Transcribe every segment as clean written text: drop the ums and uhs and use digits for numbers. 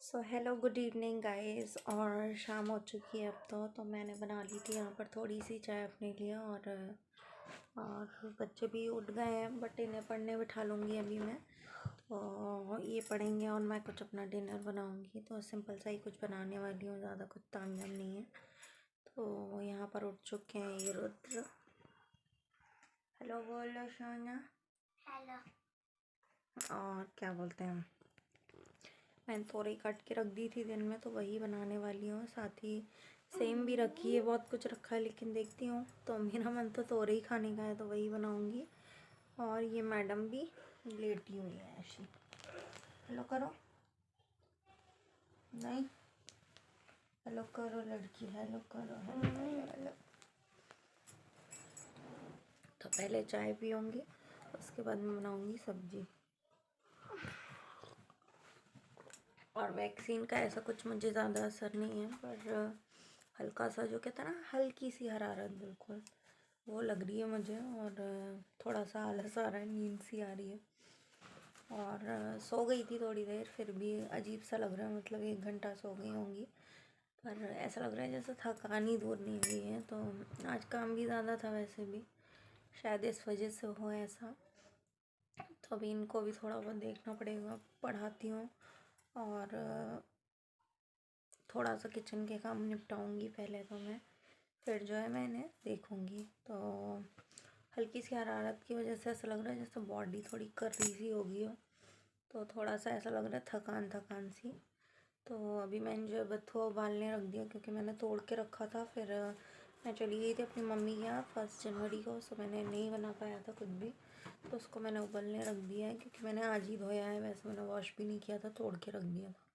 So hello good evening guys. और शाम हो चुकी है अब तो मैंने बना ली थी यहाँ पर थोड़ी सी चाय अपने लिए। और बच्चे भी उठ गए हैं बट इन्हें पढ़ने बिठा लूँगी अभी मैं। तो ये पढ़ेंगे और मैं कुछ अपना डिनर बनाऊँगी। तो सिंपल सा ही कुछ बनाने वाली हूँ, ज़्यादा कुछ तामझाम नहीं है। तो यहाँ पर उठ चुके हैं ये रुद्र। हेलो बोलो सोना। हेलो। और क्या बोलते हैं, मैंने तोरई काट के रख दी थी दिन में, तो वही बनाने वाली हूँ। साथ ही सेम भी रखी है, बहुत कुछ रखा है, लेकिन देखती हूँ। तो मेरा मन तो तोरई खाने का है तो वही बनाऊँगी। और ये मैडम भी लेटी हुई है ऐसी। हेलो करो, नहीं हेलो करो लड़की, हेलो करो, हेलो हेलो हेलो। तो पहले चाय पीऊँगी, उसके बाद मैं बनाऊँगी सब्जी। और वैक्सीन का ऐसा कुछ मुझे ज़्यादा असर नहीं है, पर हल्का सा जो कहते हैं ना, हल्की सी हरारत बिल्कुल वो लग रही है मुझे। और थोड़ा सा आलस आ रहा है, नींद सी आ रही है। और सो गई थी थोड़ी देर, फिर भी अजीब सा लग रहा है, मतलब 1 घंटा सो गई होंगी, पर ऐसा लग रहा है जैसे थकान ही दूर नहीं हुई है। तो आज काम भी ज़्यादा था वैसे भी, शायद इस वजह से हो ऐसा। तो अभी इनको भी थोड़ा बहुत देखना पड़ेगा, पढ़ाती हूँ। और थोड़ा सा किचन के काम निपटाऊंगी पहले तो मैं, फिर जो है मैं इन्हें देखूंगी। तो हल्की सी हरारत की वजह से ऐसा लग रहा है जैसे बॉडी थोड़ी कर्री सी हो गई हो। तो थोड़ा सा ऐसा लग रहा है थकान थकान सी। तो अभी मैंने जो है बथुआ उबालने रख दिया, क्योंकि मैंने तोड़ के रखा था। फिर मैं चली गई थी अपनी मम्मी के यहाँ 1 जनवरी को, सो मैंने नहीं बना पाया था कुछ भी। तो उसको मैंने उबलने रख दिया है, क्योंकि मैंने आज ही धोया है, वैसे मैंने वॉश भी नहीं किया था, तोड़ के रख दिया था।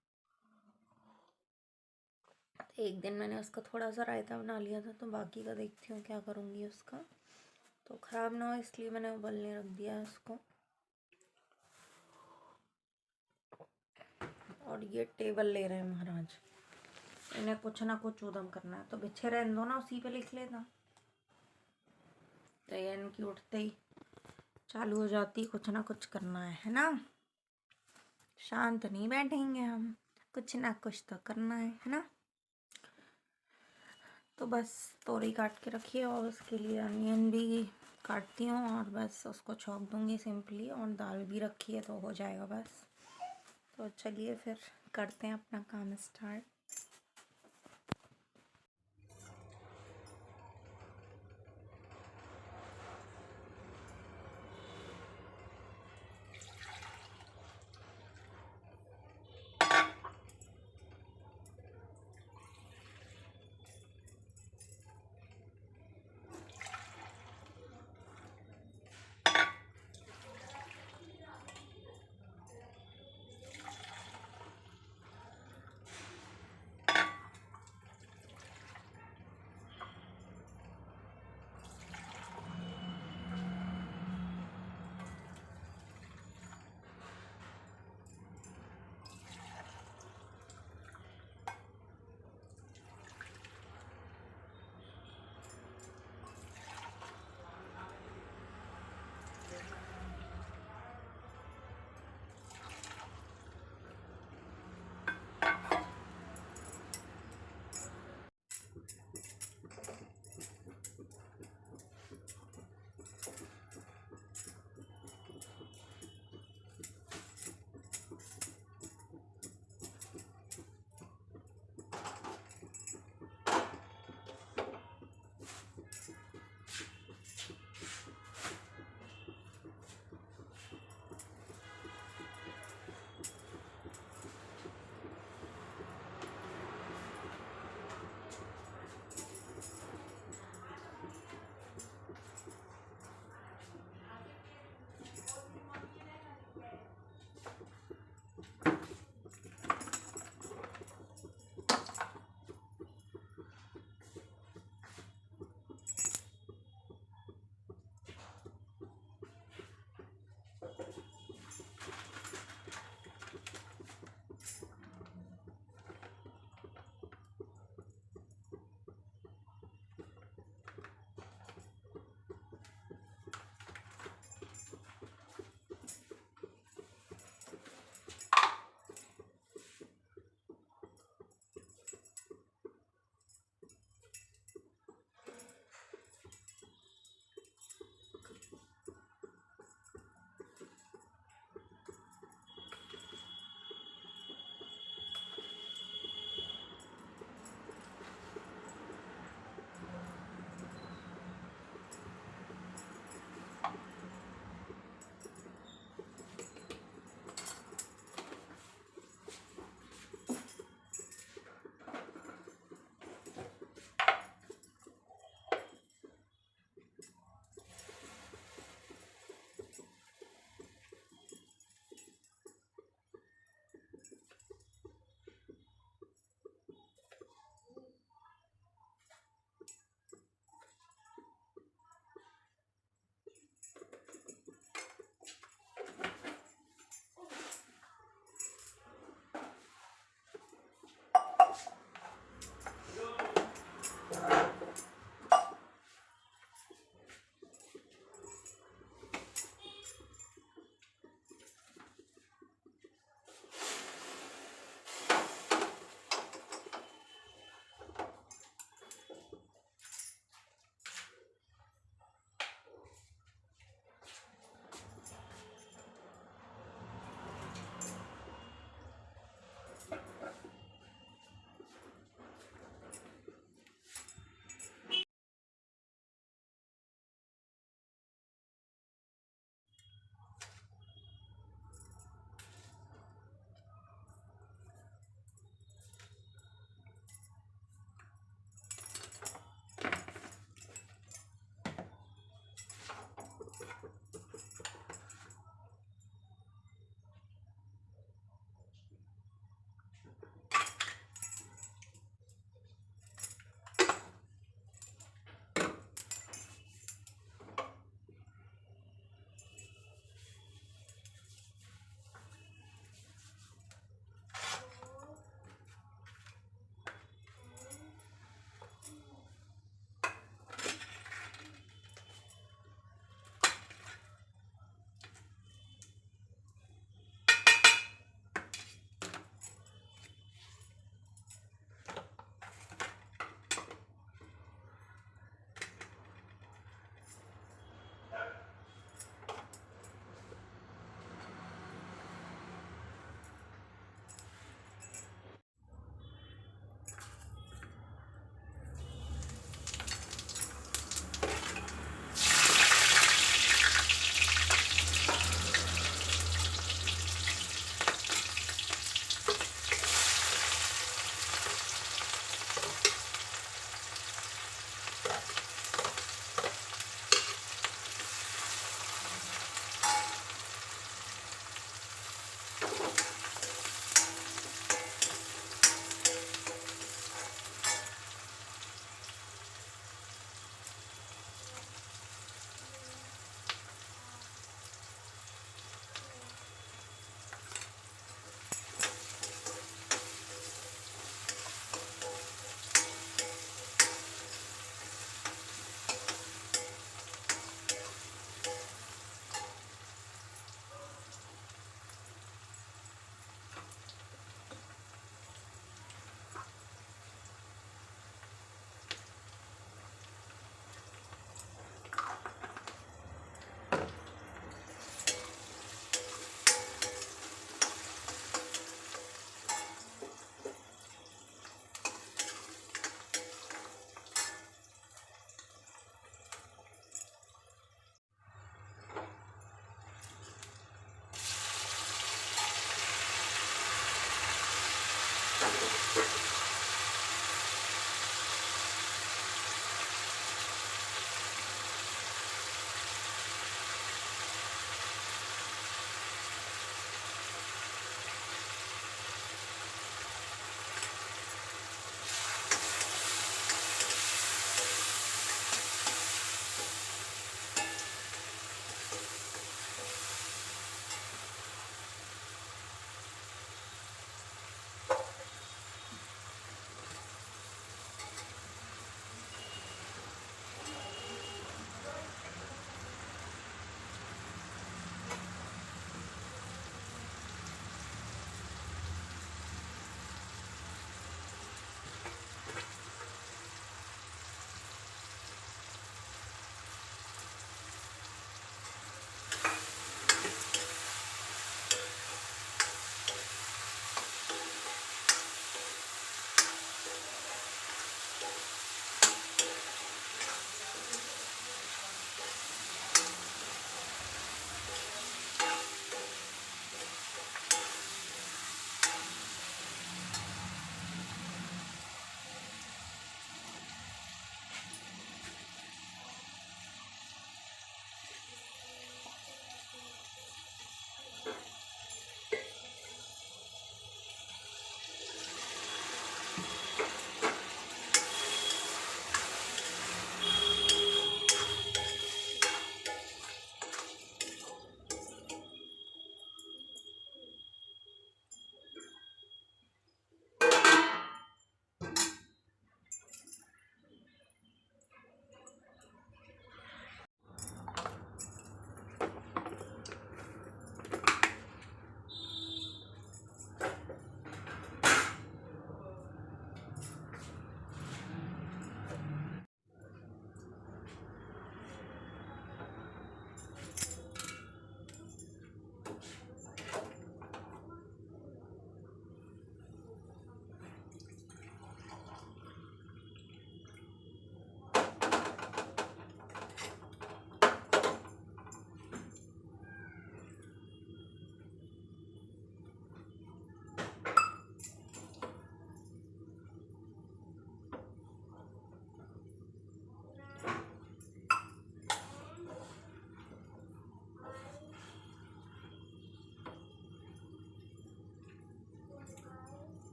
एक दिन मैंने उसका थोड़ा सा रायता बना लिया था, तो बाकी का देखती हूँ क्या करूँगी उसका। तो ख़राब ना हो इसलिए मैंने उबलने रख दिया है उसको। और ये टेबल ले रहे हैं महाराज, इन्हें कुछ ना कुछ उधम करना है। तो बिछे रहने दो ना, उसी पे लिख लेना। तो ये इनकी उठते ही चालू हो जाती, कुछ ना कुछ करना है ना। शांत नहीं बैठेंगे हम, कुछ ना कुछ तो करना है ना। तो बस तोरई काट के रखी है, और उसके लिए अनियन भी काटती हूँ, और बस उसको छौंक दूँगी सिंपली। और दाल भी रखी है तो हो जाएगा बस। तो चलिए फिर करते हैं अपना काम स्टार्ट।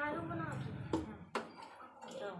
आलू बना दो। जाओ।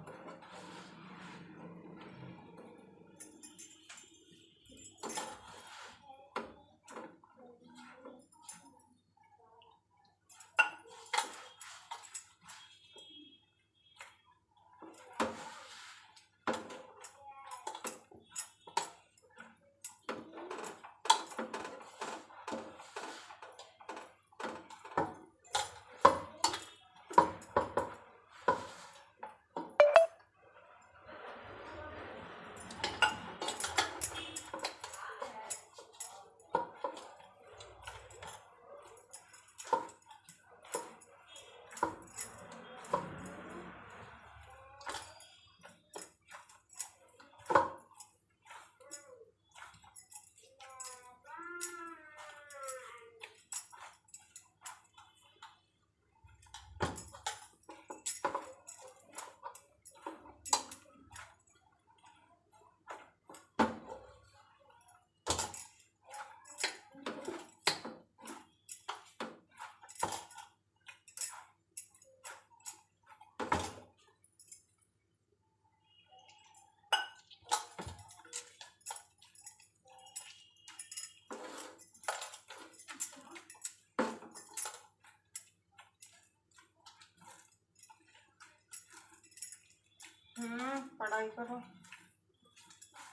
पढ़ाई करो।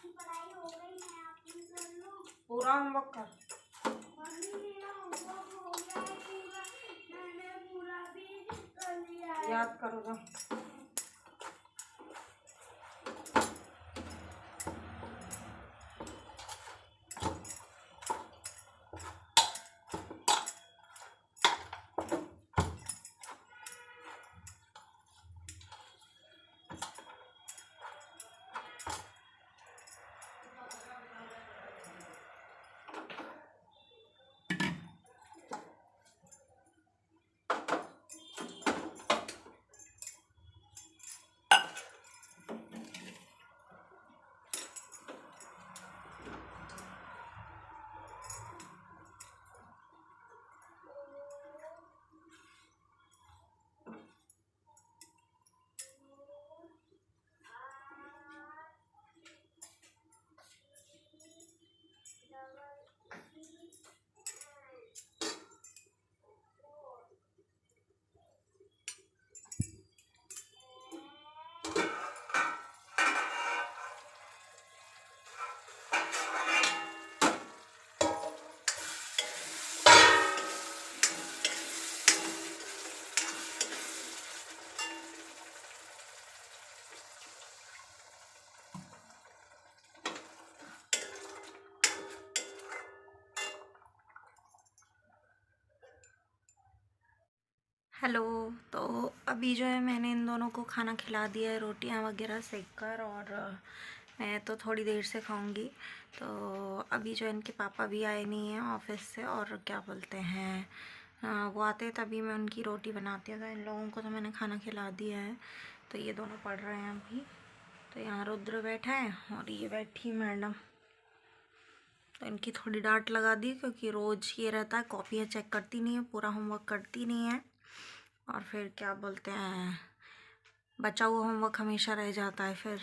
पढ़ाई हो गई, मैं अपनी कर लूं। पूरा होमवर्क कर। मम्मी मेरा होमवर्क हो गया है पूरा, मैंने पूरा भी कर लिया है। याद करो ना। हेलो। तो अभी जो है मैंने इन दोनों को खाना खिला दिया है, रोटियां वगैरह सेक कर, और मैं तो थोड़ी देर से खाऊंगी। तो अभी जो इनके पापा भी आए नहीं हैं ऑफिस से, और क्या बोलते हैं, वो आते तभी मैं उनकी रोटी बनाती हूँ। तो इन लोगों को तो मैंने खाना खिला दिया है। तो ये दोनों पढ़ रहे हैं अभी। तो यहाँ रुद्र बैठा है और ये बैठी मैडम। तो इनकी थोड़ी डांट लगा दी, क्योंकि रोज़ ये रहता है कॉपियाँ चेक करती नहीं है, पूरा होमवर्क करती नहीं है, और फिर क्या बोलते हैं, बचा हुआ होमवर्क हमेशा रह जाता है। फिर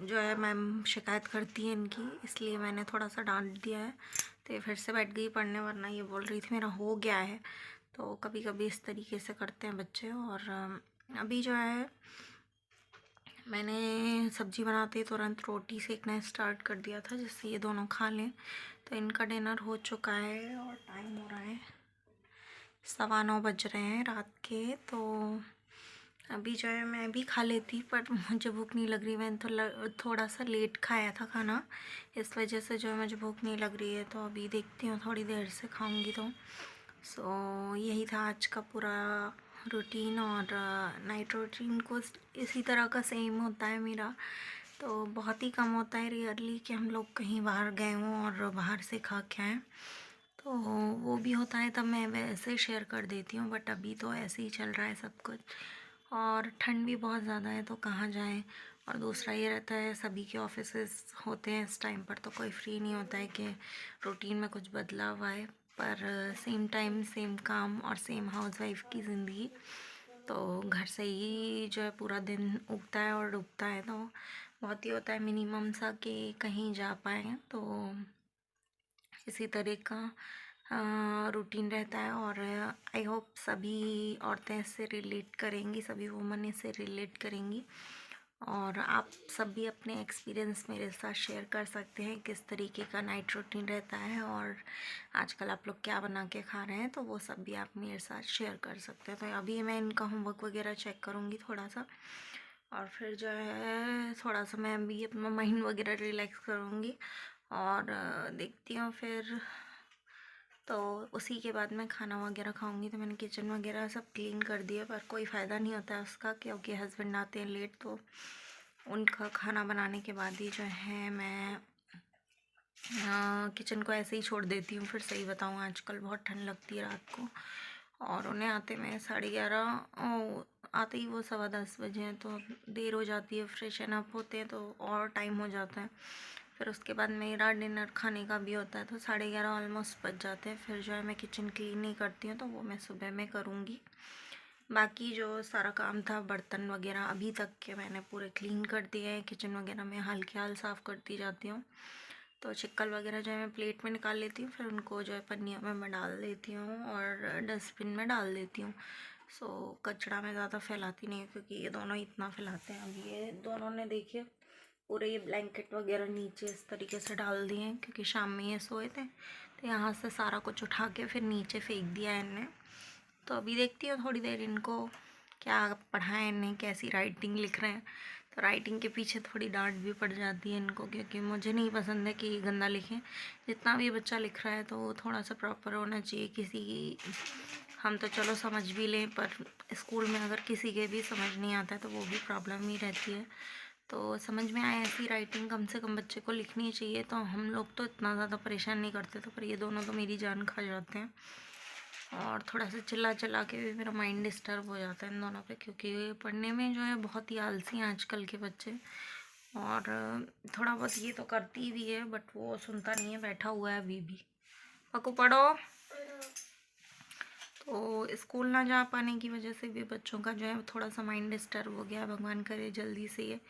जो है मैम शिकायत करती है इनकी, इसलिए मैंने थोड़ा सा डांट दिया है। तो ये फिर से बैठ गई पढ़ने, वरना ये बोल रही थी मेरा हो गया है। तो कभी कभी इस तरीके से करते हैं बच्चे। और अभी जो है मैंने सब्ज़ी बनाते तुरंत रोटी सेकना स्टार्ट कर दिया था, जिससे ये दोनों खा लें। तो इनका डिनर हो चुका है और टाइम हो रहा है 9:15 बज रहे हैं रात के। तो अभी जो है मैं भी खा लेती, पर मुझे भूख नहीं लग रही। मैंने तो थोड़ा सा लेट खाया था खाना, इस वजह से जो है मुझे भूख नहीं लग रही है। तो अभी देखती हूँ, थोड़ी देर से खाऊंगी। तो यही था आज का पूरा रूटीन। और नाइट रूटीन को इसी तरह का सेम होता है मेरा। तो बहुत ही कम होता है रियरली कि हम लोग कहीं बाहर गए हों और बाहर से खा के आएँ। तो वो भी होता है तब मैं वैसे शेयर कर देती हूँ, बट अभी तो ऐसे ही चल रहा है सब कुछ। और ठंड भी बहुत ज़्यादा है, तो कहाँ जाएं। और दूसरा ये रहता है सभी के ऑफिसेस होते हैं इस टाइम पर, तो कोई फ्री नहीं होता है कि रूटीन में कुछ बदलाव आए। पर सेम टाइम सेम काम और सेम हाउसवाइफ की ज़िंदगी। तो घर से ही जो है पूरा दिन उगता है और डूबता है, तो बहुत ही होता है मिनिमम सा कि कहीं जा पाएँ। तो इसी तरह का रूटीन रहता है और आई होप सभी औरतें इससे रिलेट करेंगी, सभी वुमन इससे रिलेट करेंगी और आप सब भी अपने एक्सपीरियंस मेरे साथ शेयर कर सकते हैं किस तरीके का नाइट रूटीन रहता है और आजकल आप लोग क्या बना के खा रहे हैं, तो वो सब भी आप मेरे साथ शेयर कर सकते हैं। तो अभी मैं इनका होमवर्क वगैरह चेक करूँगी थोड़ा सा और फिर जो है थोड़ा सा मैं भी अपना माइंड वगैरह रिलैक्स करूँगी और देखती हूँ फिर। तो उसी के बाद मैं खाना वगैरह खाऊंगी। तो मैंने किचन वगैरह सब क्लीन कर दिया, पर कोई फ़ायदा नहीं होता है उसका क्योंकि हस्बैंड आते हैं लेट, तो उनका खाना बनाने के बाद ही जो है मैं किचन को ऐसे ही छोड़ देती हूँ। फिर सही बताऊँ आजकल बहुत ठंड लगती है रात को और उन्हें आते में 11:30 आते ही वो 10:15 बजे हैं, तो देर हो जाती है। फ्रेशन अप होते हैं तो और टाइम हो जाता है। फिर उसके बाद मेरा डिनर खाने का भी होता है, तो 11:30 ऑलमोस्ट बज जाते हैं। फिर जो है मैं किचन क्लीन नहीं करती हूँ, तो वो मैं सुबह में करूँगी। बाकी जो सारा काम था बर्तन वगैरह अभी तक के मैंने पूरे क्लीन कर दिए हैं। किचन वगैरह में हल्के हाल साफ़ करती जाती हूँ। तो चिक्कल वगैरह जो है मैं प्लेट में निकाल लेती हूँ, फिर उनको जो है पन्नियों में मैं डाल देती हूँ और डस्टबिन में डाल देती हूँ। सो कचरा मैं ज़्यादा फैलाती नहीं हूँ क्योंकि ये दोनों इतना फैलाते हैं। अब ये दोनों ने देखिए पूरे ये ब्लैंकेट वगैरह नीचे इस तरीके से डाल दिए हैं क्योंकि शाम में ये सोए थे, तो यहाँ से सारा कुछ उठा के फिर नीचे फेंक दिया है इनने। तो अभी देखती हूँ थोड़ी देर इनको क्या पढ़ाएं, इन्हें कैसी राइटिंग लिख रहे हैं। तो राइटिंग के पीछे थोड़ी डांट भी पड़ जाती है इनको क्योंकि मुझे नहीं पसंद है कि गंदा लिखें। जितना भी बच्चा लिख रहा है तो वो थोड़ा सा प्रॉपर होना चाहिए। किसी की हम तो चलो समझ भी लें, पर स्कूल में अगर किसी के भी समझ नहीं आता है तो वो भी प्रॉब्लम ही रहती है। तो समझ में आए ऐसी राइटिंग कम से कम बच्चे को लिखनी चाहिए। तो हम लोग तो इतना ज़्यादा परेशान नहीं करते, तो पर ये दोनों तो मेरी जान खा जाते हैं और थोड़ा सा चिल्ला चिल्ला के भी मेरा माइंड डिस्टर्ब हो जाता है इन दोनों पे क्योंकि पढ़ने में जो है बहुत ही आलसी हैं आजकल के बच्चे। और थोड़ा बहुत ये तो करती भी है बट वो सुनता नहीं है, बैठा हुआ है अभी भी। पक्कू पढ़ो। तो स्कूल ना जा पाने की वजह से भी बच्चों का जो है थोड़ा सा माइंड डिस्टर्ब हो गया। भगवान करे जल्दी से ये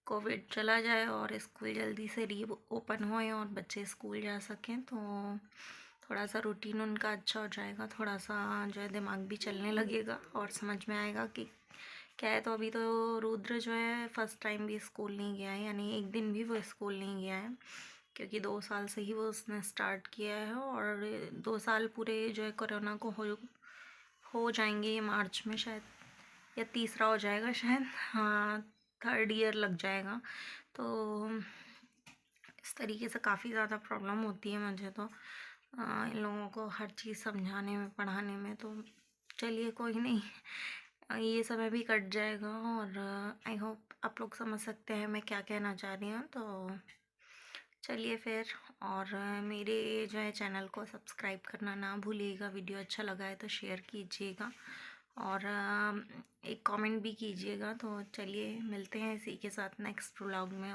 कोविड चला जाए और स्कूल जल्दी से री ओपन होए और बच्चे स्कूल जा सकें, तो थोड़ा सा रूटीन उनका अच्छा हो जाएगा। थोड़ा सा जो है दिमाग भी चलने लगेगा और समझ में आएगा कि क्या है। तो अभी तो रुद्र जो है फर्स्ट टाइम भी स्कूल नहीं गया है, यानी एक दिन भी वो स्कूल नहीं गया है क्योंकि 2 साल से ही वो उसने स्टार्ट किया है और 2 साल पूरे जो है कोरोना को हो जाएंगे ये मार्च में शायद, या तीसरा हो जाएगा शायद, हाँ 3rd ईयर लग जाएगा। तो इस तरीके से काफ़ी ज़्यादा प्रॉब्लम होती है मुझे तो इन लोगों को हर चीज़ समझाने में पढ़ाने में। तो चलिए कोई नहीं, ये समय भी कट जाएगा और आई होप आप लोग समझ सकते हैं मैं क्या कहना चाह रही हूँ। तो चलिए फिर, और मेरे जो है चैनल को सब्सक्राइब करना ना भूलिएगा। वीडियो अच्छा लगा है तो शेयर कीजिएगा और एक कमेंट भी कीजिएगा। तो चलिए मिलते हैं इसी के साथ नेक्स्ट व्लॉग में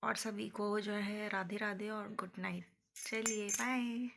और सभी को जो है राधे राधे और गुड नाइट। चलिए बाय।